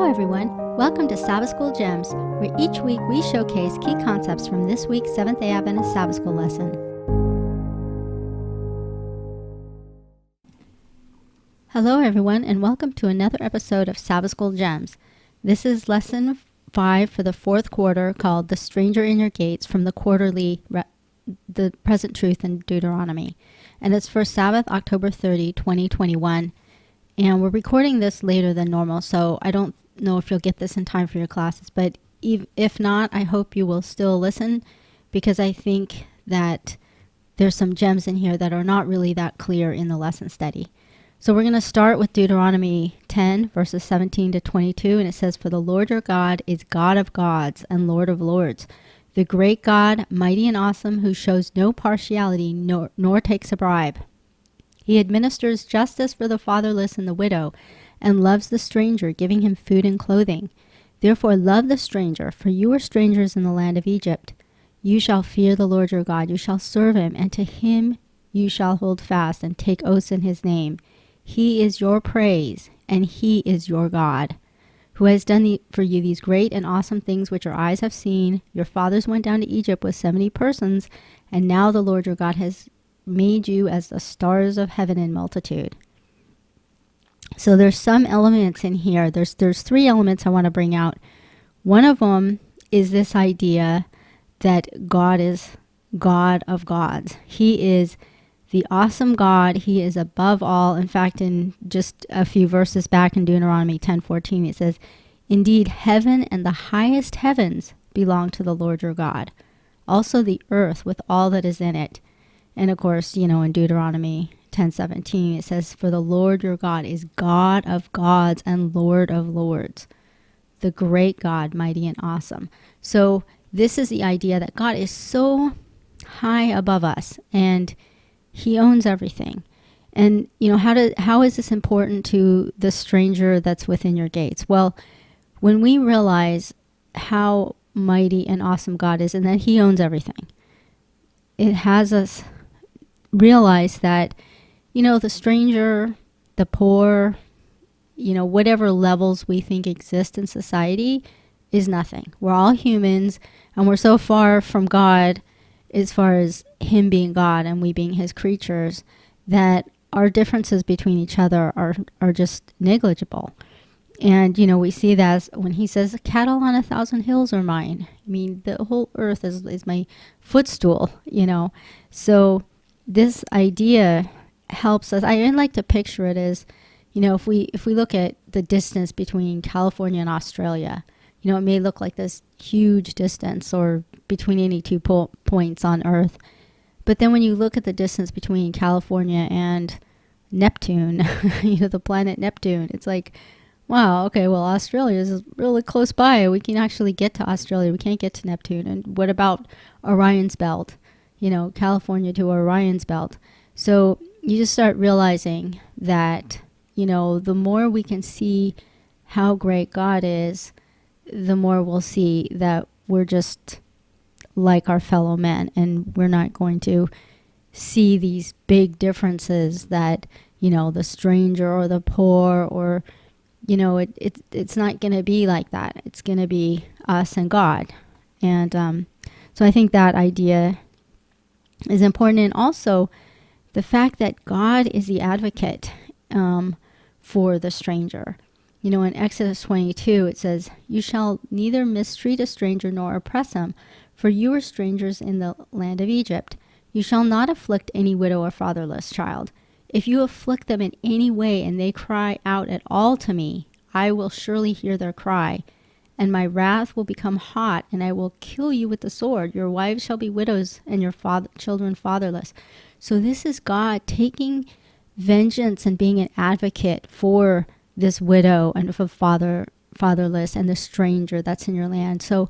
Hello everyone, welcome to Sabbath School Gems, where each week we showcase key concepts from this week's Seventh-day Adventist Sabbath School lesson. Hello everyone, and welcome to another episode of Sabbath School Gems. This is lesson 5 for the fourth quarter, called The Stranger in Your Gates, from the quarterly The Present Truth in Deuteronomy. And it's for Sabbath, October 30, 2021. And we're recording this later than normal, so I don't know if you'll get this in time for your classes. But if not, I hope you will still listen, because I think that there's some gems in here that are not really that clear in the lesson study. So we're going to start with Deuteronomy 10, verses 17 to 22, and it says, "For the Lord your God is God of gods and Lord of lords, the great God, mighty and awesome, who shows no partiality nor takes a bribe. He administers justice for the fatherless and the widow, and loves the stranger, giving him food and clothing. Therefore love the stranger, for you are strangers in the land of Egypt. You shall fear the Lord your God, you shall serve him, and to him you shall hold fast and take oaths in his name. He is your praise, and he is your God, who has done for you these great and awesome things which your eyes have seen. Your fathers went down to Egypt with 70 persons, and now the Lord your God has made you as the stars of heaven in multitude." So there's some elements in here. There's 3 elements I want to bring out. One of them is this idea that God is God of gods. He is the awesome God. He is above all. In fact, in just a few verses back in Deuteronomy 10:14, it says, "Indeed, heaven and the highest heavens belong to the Lord your God. Also the earth with all that is in it." And of course, in Deuteronomy 10:17, it says, "For the Lord your God is God of gods and Lord of lords, the great God, mighty and awesome." So this is the idea that God is so high above us, and he owns everything. And, how is this important to the stranger that's within your gates? Well, when we realize how mighty and awesome God is, and that he owns everything, it has us realize that, the stranger, the poor, whatever levels we think exist in society is nothing. We're all humans, and we're so far from God as far as him being God and we being his creatures, that our differences between each other are just negligible. And, we see that when he says, "Cattle on 1,000 hills are mine." I mean, the whole earth is my footstool, So this idea helps us. I like to picture it as, if we look at the distance between California and Australia, it may look like this huge distance, or between any 2 points on Earth. But then when you look at the distance between California and Neptune, the planet Neptune, it's like, wow, okay, well, Australia is really close by. We can actually get to Australia. We can't get to Neptune. And what about Orion's belt? California to Orion's belt. So you just start realizing that, the more we can see how great God is, the more we'll see that we're just like our fellow men, and we're not going to see these big differences that, the stranger or the poor, or, it's not going to be like that. It's going to be us and God. And so I think that idea is important. And also the fact that God is the advocate for the stranger. In Exodus 22, it says, "You shall neither mistreat a stranger nor oppress him, for you are strangers in the land of Egypt. You shall not afflict any widow or fatherless child. If you afflict them in any way and they cry out at all to me, I will surely hear their cry, and my wrath will become hot, and I will kill you with the sword. Your wives shall be widows, and your children fatherless." So this is God taking vengeance and being an advocate for this widow and for fatherless and the stranger that's in your land. So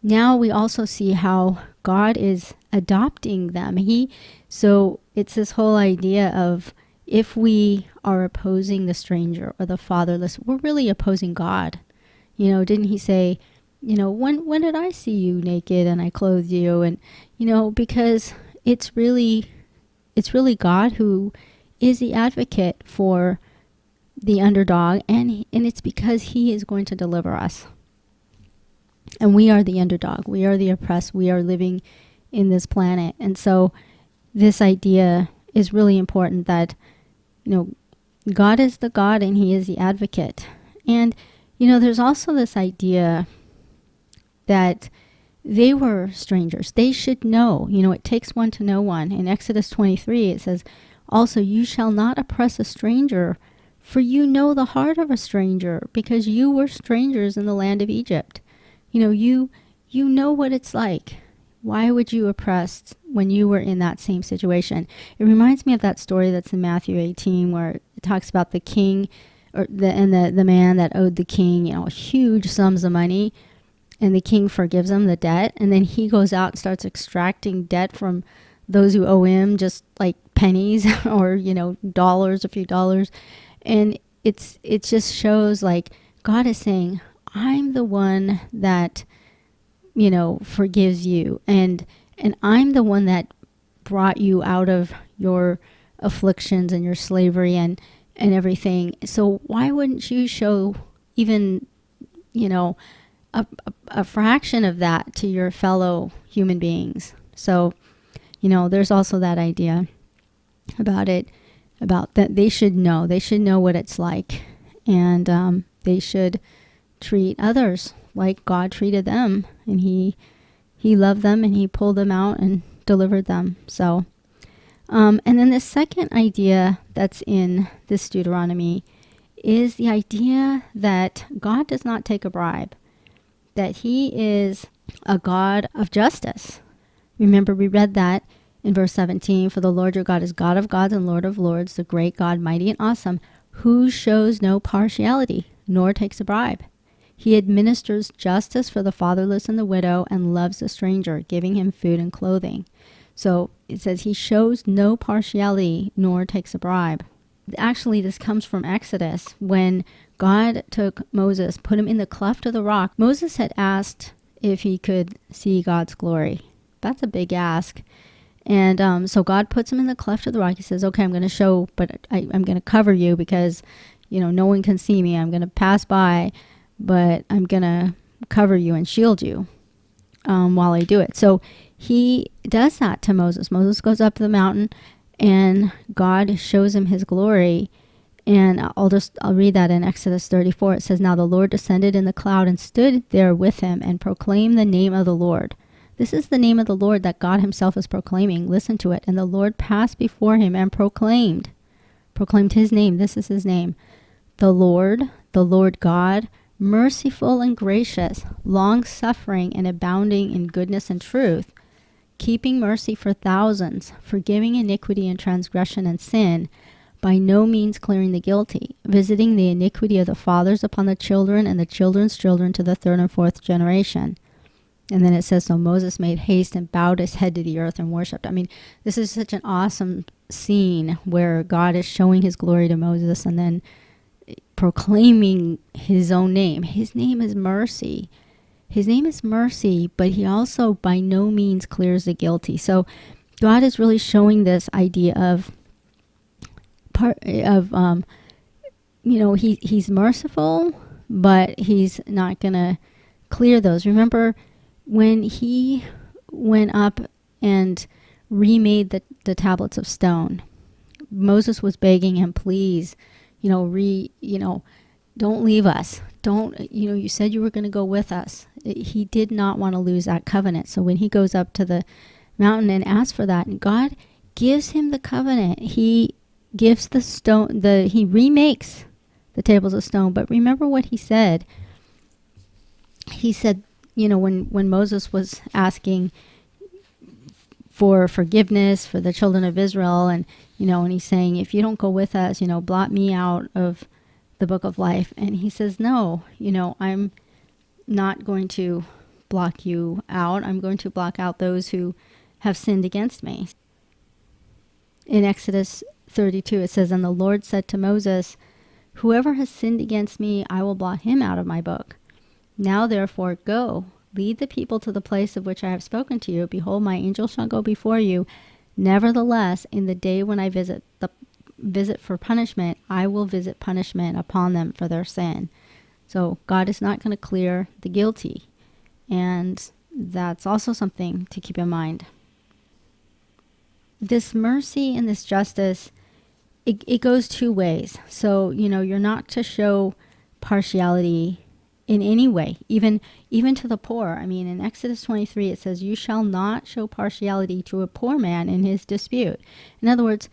now we also see how God is adopting them. So it's this whole idea of, if we are opposing the stranger or the fatherless, we're really opposing God. Didn't he say, when did I see you naked and I clothed you? And, because it's really God who is the advocate for the underdog, and it's because he is going to deliver us. And we are the underdog. We are the oppressed. We are living in this planet. And so this idea is really important, that, God is the God and he is the advocate. And, there's also this idea that they were strangers. They should know, it takes one to know one. In Exodus 23, it says, also, you shall not oppress a stranger, for you know the heart of a stranger, because you were strangers in the land of Egypt. You know what it's like. Why would you oppress when you were in that same situation? It reminds me of that story that's in Matthew 18, where it talks about the king the man that owed the king, huge sums of money, and the king forgives him the debt, and then he goes out and starts extracting debt from those who owe him, just like pennies or dollars, a few dollars. And it just shows like God is saying, I'm the one that forgives you, and I'm the one that brought you out of your afflictions and your slavery and everything. So why wouldn't you show even a fraction of that to your fellow human beings? So there's also that idea about it, about that they should know what it's like, and they should treat others like God treated them, and he loved them, and he pulled them out and delivered them. So and then the second idea that's in this Deuteronomy is the idea that God does not take a bribe, that he is a God of justice. Remember, we read that in verse 17, for the Lord your God is God of gods and Lord of lords, the great God, mighty and awesome, who shows no partiality, nor takes a bribe. He administers justice for the fatherless and the widow, and loves the stranger, giving him food and clothing. So it says he shows no partiality, nor takes a bribe. Actually, this comes from Exodus, when God took Moses, put him in the cleft of the rock. Moses had asked if he could see God's glory. That's a big ask. And so God puts him in the cleft of the rock. He says, okay, I'm going to show, but I'm going to cover you because, no one can see me. I'm going to pass by, but I'm going to cover you and shield you while I do it. So he does that to Moses. Moses goes up the mountain, and God shows him his glory. And I'll read that in Exodus 34. It says, now the Lord descended in the cloud and stood there with him and proclaimed the name of the Lord. This is the name of the Lord that God himself is proclaiming. Listen to it. And the Lord passed before him and proclaimed his name. This is his name. The Lord God, merciful and gracious, long-suffering and abounding in goodness and truth, keeping mercy for thousands, forgiving iniquity and transgression and sin, by no means clearing the guilty, visiting the iniquity of the fathers upon the children and the children's children to the third and fourth generation. And then it says, so Moses made haste and bowed his head to the earth and worshipped. I mean, this is such an awesome scene where God is showing his glory to Moses and then proclaiming his own name. His name is mercy. His name is mercy, but he also by no means clears the guilty. So God is really showing this idea of he's merciful, but he's not going to clear those. Remember when he went up and remade the tablets of stone, Moses was begging him, please, don't leave us. You said you were going to go with us. He did not want to lose that covenant. So when he goes up to the mountain and asks for that, and God gives him the covenant, he gives the stone, he remakes the tables of stone. But remember what he said. He said, when Moses was asking for forgiveness for the children of Israel, and he's saying, if you don't go with us, blot me out of the book of life. And he says, no, I'm not going to block you out. I'm going to block out those who have sinned against me. In Exodus 32, it says, and the Lord said to Moses, whoever has sinned against me, I will blot him out of my book. Now therefore go, lead the people to the place of which I have spoken to you. Behold, my angel shall go before you. Nevertheless, in the day when I visit visit for punishment, I will visit punishment upon them for their sin. So God is not going to clear the guilty. And that's also something to keep in mind. This mercy and this justice, it goes two ways. So, you're not to show partiality in any way, even to the poor. I mean, in Exodus 23, it says, you shall not show partiality to a poor man in his dispute. In other words,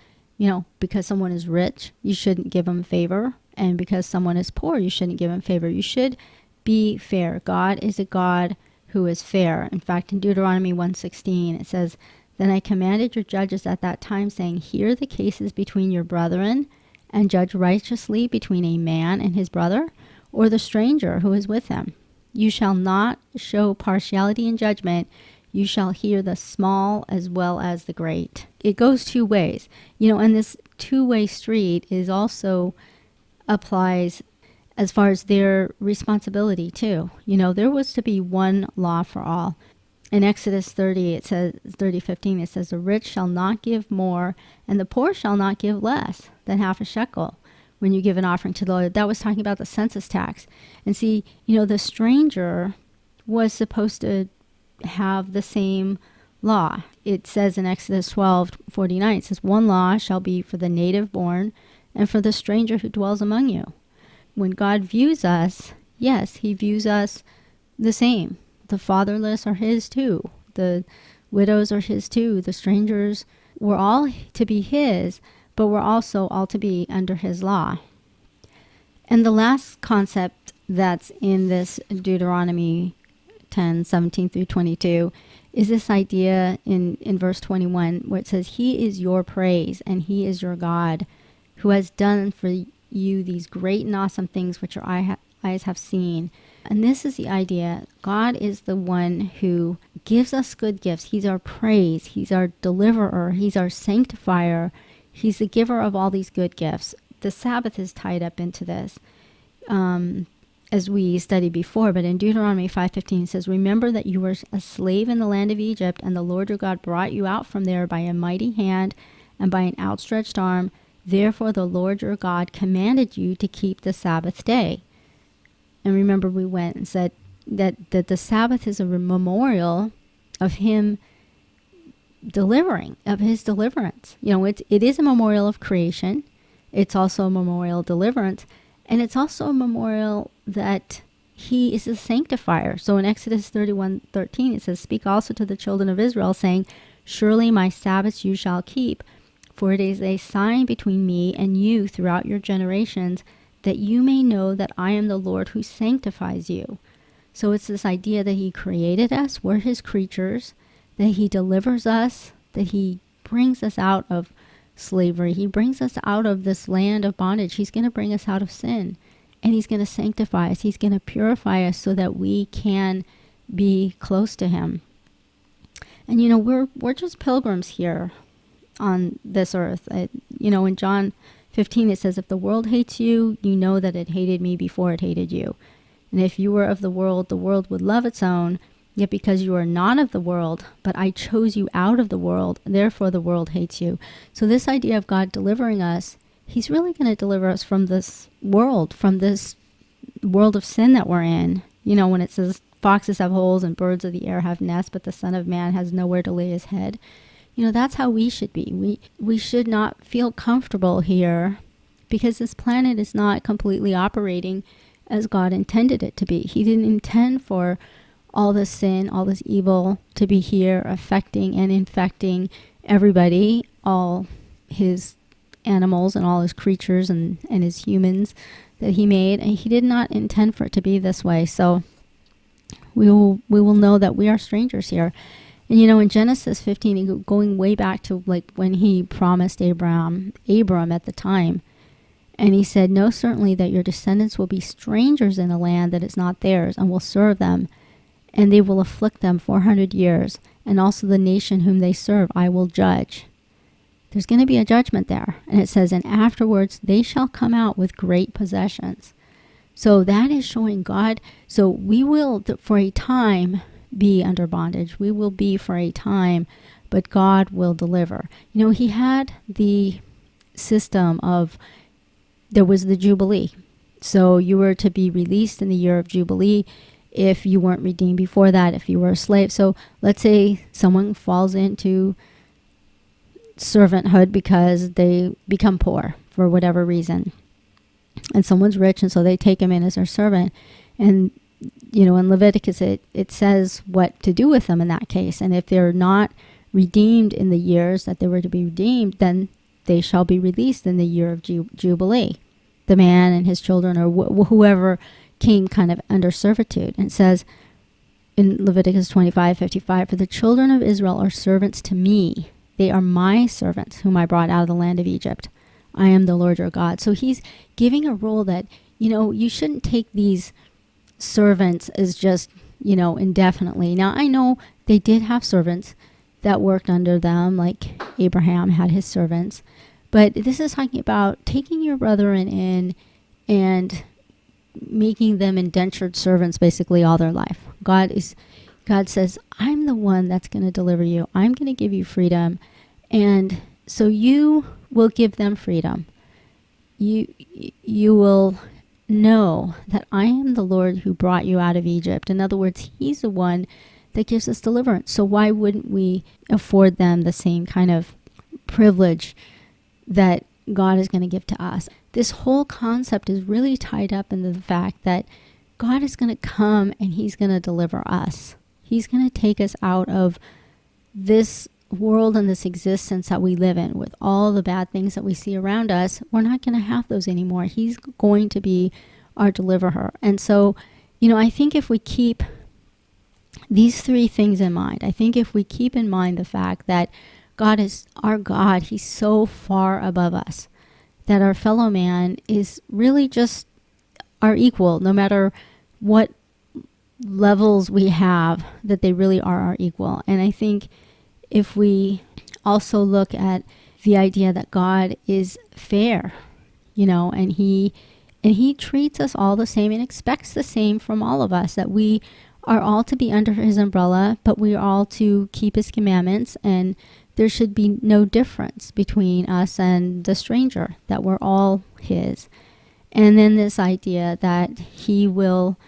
because someone is rich, you shouldn't give them favor. And because someone is poor, you shouldn't give them favor. You should be fair. God is a God who is fair. In fact, in Deuteronomy 1:16, it says, then I commanded your judges at that time, saying, hear the cases between your brethren, and judge righteously between a man and his brother, or the stranger who is with him. You shall not show partiality in judgment. You shall hear the small as well as the great. It goes two ways. And this two-way street is also applies as far as their responsibility too. There was to be one law for all. In Exodus 30, it says, 30:15, it says, the rich shall not give more, and the poor shall not give less than half a shekel when you give an offering to the Lord. That was talking about the census tax. And see, the stranger was supposed to have the same law. It says in Exodus 12:49, it says, one law shall be for the native born and for the stranger who dwells among you. When God views us, yes, he views us the same. The fatherless are his too. The widows are his too. The strangers were all to be his, but we're also all to be under his law. And the last concept that's in this Deuteronomy 10:17 through 22 is this idea in verse 21 where it says, he is your praise and he is your God who has done for you these great and awesome things which your eyes have seen. And this is the idea. God is the one who gives us good gifts. He's our praise. He's our deliverer. He's our sanctifier. He's the giver of all these good gifts. The Sabbath is tied up into this, as we studied before. But in Deuteronomy 5:15, it says, remember that you were a slave in the land of Egypt, and the Lord your God brought you out from there by a mighty hand and by an outstretched arm. Therefore the Lord your God commanded you to keep the Sabbath day. And remember, we went and said that the Sabbath is a memorial of him delivering, of his deliverance. It is a memorial of creation. It's also a memorial of deliverance. And it's also a memorial that he is a sanctifier. So in Exodus 31:13, it says, speak also to the children of Israel, saying, surely my Sabbaths you shall keep, for it is a sign between me and you throughout your generations, that you may know that I am the Lord who sanctifies you. So it's this idea that he created us, we're his creatures, that he delivers us, that he brings us out of slavery. He brings us out of this land of bondage. He's going to bring us out of sin, and he's going to sanctify us. He's going to purify us so that we can be close to him. And we're just pilgrims here on this earth. In John 15, it says, if the world hates you, you know that it hated me before it hated you. And if you were of the world would love its own. Yet because you are not of the world, but I chose you out of the world, therefore the world hates you. So this idea of God delivering us, he's really going to deliver us from this world of sin that we're in. When it says foxes have holes and birds of the air have nests, but the Son of Man has nowhere to lay his head. That's how we should be. We should not feel comfortable here because this planet is not completely operating as God intended it to be. He didn't intend for all this sin, all this evil to be here affecting and infecting everybody, all his animals and all his creatures and his humans that he made. And he did not intend for it to be this way. So we will know that we are strangers here. And in Genesis 15, going way back to like when he promised Abram at the time, and he said, know certainly that your descendants will be strangers in a land that is not theirs, and will serve them, and they will afflict them 400 years, and also the nation whom they serve I will judge. There's going to be a judgment there. And it says, and afterwards they shall come out with great possessions. So that is showing God. So we will, for a time, be under bondage. We will be for a time, but God will deliver. He had the system of, there was the Jubilee. So you were to be released in the year of Jubilee if you weren't redeemed before that, if you were a slave. So let's say someone falls into servanthood because they become poor for whatever reason, and someone's rich, and so they take him in as their servant. And in Leviticus it says what to do with them in that case. And if they're not redeemed in the years that they were to be redeemed, then they shall be released in the year of Jubilee, the man and his children, or whoever came kind of under servitude. And it says in Leviticus 25:55, for the children of Israel are servants to me. They are my servants whom I brought out of the land of Egypt. I am the Lord your God. So he's giving a rule that, you shouldn't take these servants as just, indefinitely. Now, I know they did have servants that worked under them, like Abraham had his servants. But this is talking about taking your brethren in and making them indentured servants basically all their life. God says, I'm the one that's going to deliver you. I'm going to give you freedom. And so you will give them freedom. You will know that I am the Lord who brought you out of Egypt. In other words, he's the one that gives us deliverance. So why wouldn't we afford them the same kind of privilege that God is going to give to us? This whole concept is really tied up into the fact that God is going to come and he's going to deliver us. He's going to take us out of this world and this existence that we live in with all the bad things that we see around us. We're not going to have those anymore. He's going to be our deliverer. And so, I think if we keep these three things in mind, I think if we keep in mind the fact that God is our God, he's so far above us, that our fellow man is really just our equal, no matter what levels we have, that they really are our equal. And I think if we also look at the idea that God is fair, and he treats us all the same and expects the same from all of us, that we are all to be under his umbrella, but we are all to keep his commandments, and there should be no difference between us and the stranger, that we're all his. And then this idea that he will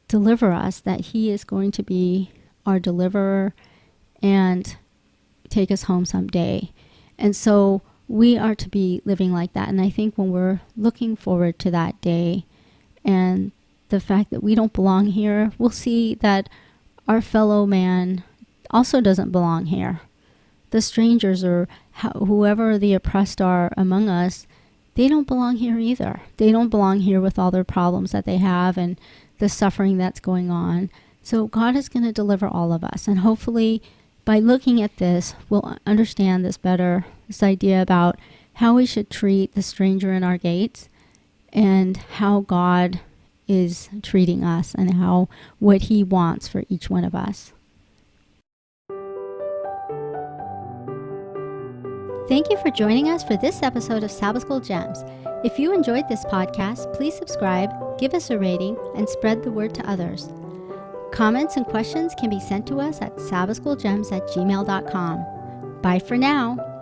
deliver us, that he is going to be our deliverer and take us home someday. And so we are to be living like that. And I think when we're looking forward to that day and the fact that we don't belong here, we'll see that our fellow man also doesn't belong here. The strangers, or whoever the oppressed are among us, they don't belong here either. They don't belong here with all their problems that they have and the suffering that's going on. So God is going to deliver all of us. And hopefully by looking at this, we'll understand this better, this idea about how we should treat the stranger in our gates and how God is treating us and what he wants for each one of us. Thank you for joining us for this episode of Sabbath School Gems. If you enjoyed this podcast, please subscribe, give us a rating, and spread the word to others. Comments and questions can be sent to us at sabbathschoolgems@gmail.com. Bye for now.